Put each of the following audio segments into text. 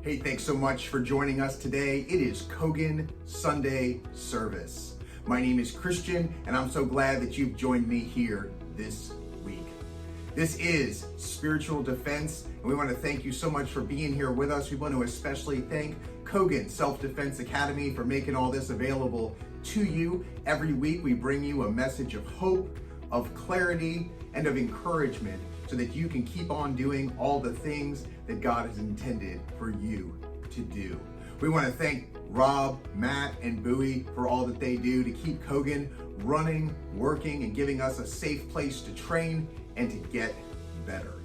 Hey, thanks so much for joining us today. It is Kogen Sunday Service. My name is Christian, and I'm so glad that you've joined me here this week. This is Spiritual Defense, and we want to thank you so much for being here with us. We want to especially thank Kogen Self-Defense Academy for making all this available to you. Every week we bring you a message of hope, of clarity, and of encouragement so that you can keep on doing all the things that God has intended for you to do. We want to thank Rob, Matt, and Bowie for all that they do to keep Kogen running, working, and giving us a safe place to train and to get better.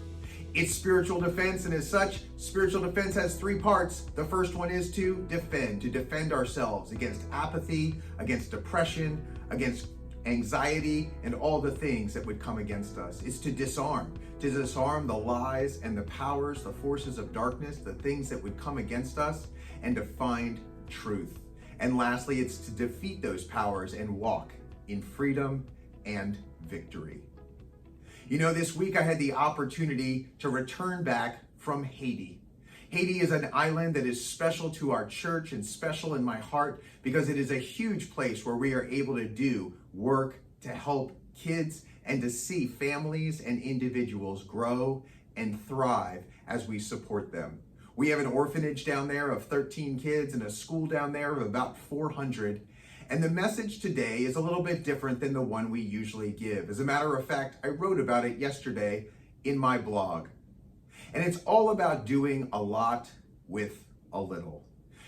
It's spiritual defense, and as such, spiritual defense has three parts. The first one is to defend ourselves against apathy, against depression, against anxiety, and all the things that would come against us. It's to disarm the lies and the powers, the forces of darkness, the things that would come against us, and to find truth. And lastly, it's to defeat those powers and walk in freedom and victory. You know, this week I had the opportunity to return back from Haiti. Haiti is an island that is special to our church and special in my heart because it is a huge place where we are able to do work to help kids and to see families and individuals grow and thrive as we support them. We have an orphanage down there of 13 kids and a school down there of about 400. And the message today is a little bit different than the one we usually give. As a matter of fact, I wrote about it yesterday in my blog. And it's all about doing a lot with a little.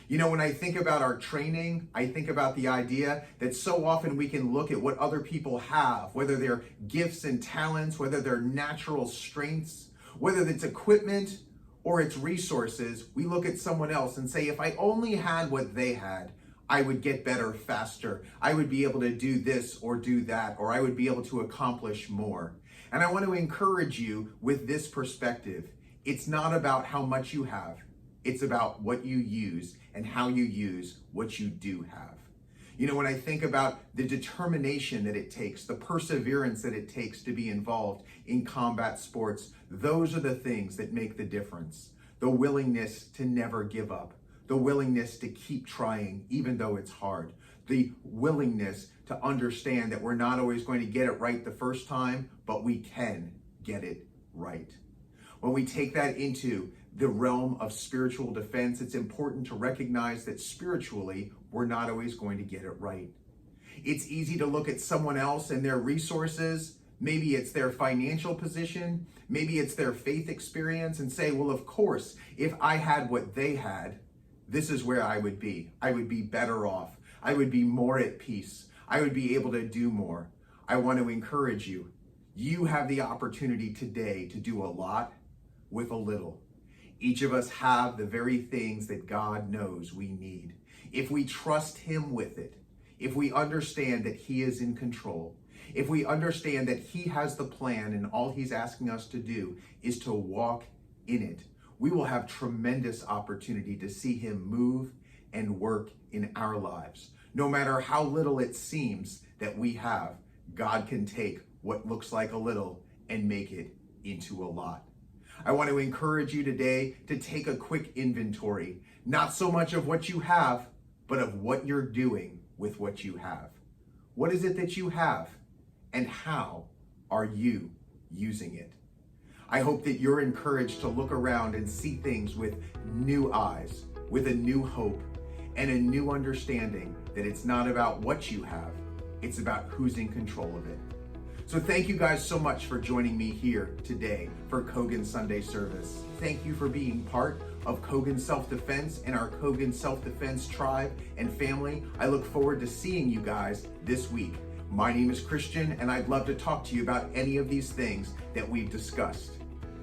You know, when I think about our training, I think about the idea that so often we can look at what other people have, whether they're gifts and talents, whether they're natural strengths, whether it's equipment or it's resources. We look at someone else and say, if I only had what they had, I would get better faster. I would be able to do this or do that, or I would be able to accomplish more. And I want to encourage you with this perspective. It's not about how much you have. It's about what you use and how you use what you do have. You know, when I think about the determination that it takes, the perseverance that it takes to be involved in combat sports, those are the things that make the difference. The willingness to never give up, the willingness to keep trying even though it's hard, the willingness to understand that we're not always going to get it right the first time, but we can get it right. When we take that into the realm of spiritual defense, it's important to recognize that spiritually, we're not always going to get it right. It's easy to look at someone else and their resources. Maybe it's their financial position. Maybe it's their faith experience and say, well, of course, if I had what they had, this is where I would be. I would be better off. I would be more at peace. I would be able to do more. I want to encourage you. You have the opportunity today to do a lot with a little. Each of us have the very things that God knows we need. If we trust Him with it, if we understand that He is in control, if we understand that He has the plan and all He's asking us to do is to walk in it, we will have tremendous opportunity to see Him move and work in our lives. No matter how little it seems that we have, God can take what looks like a little and make it into a lot. I want to encourage you today to take a quick inventory, not so much of what you have, but of what you're doing with what you have. What is it that you have, and how are you using it? I hope that you're encouraged to look around and see things with new eyes, with a new hope, and a new understanding that it's not about what you have, it's about who's in control of it. So thank you guys so much for joining me here today for Kogen Sunday Service. Thank you for being part of Kogen Self-Defense and our Kogen Self-Defense tribe and family. I look forward to seeing you guys this week. My name is Christian, and I'd love to talk to you about any of these things that we've discussed.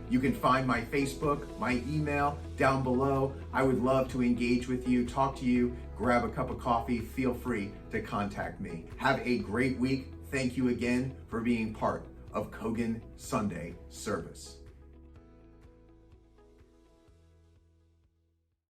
You can find my Facebook, my email down below. I would love to engage with you, talk to you, grab a cup of coffee. Feel free to contact me. Have a great week. Thank you again for being part of Kogen Sunday Service.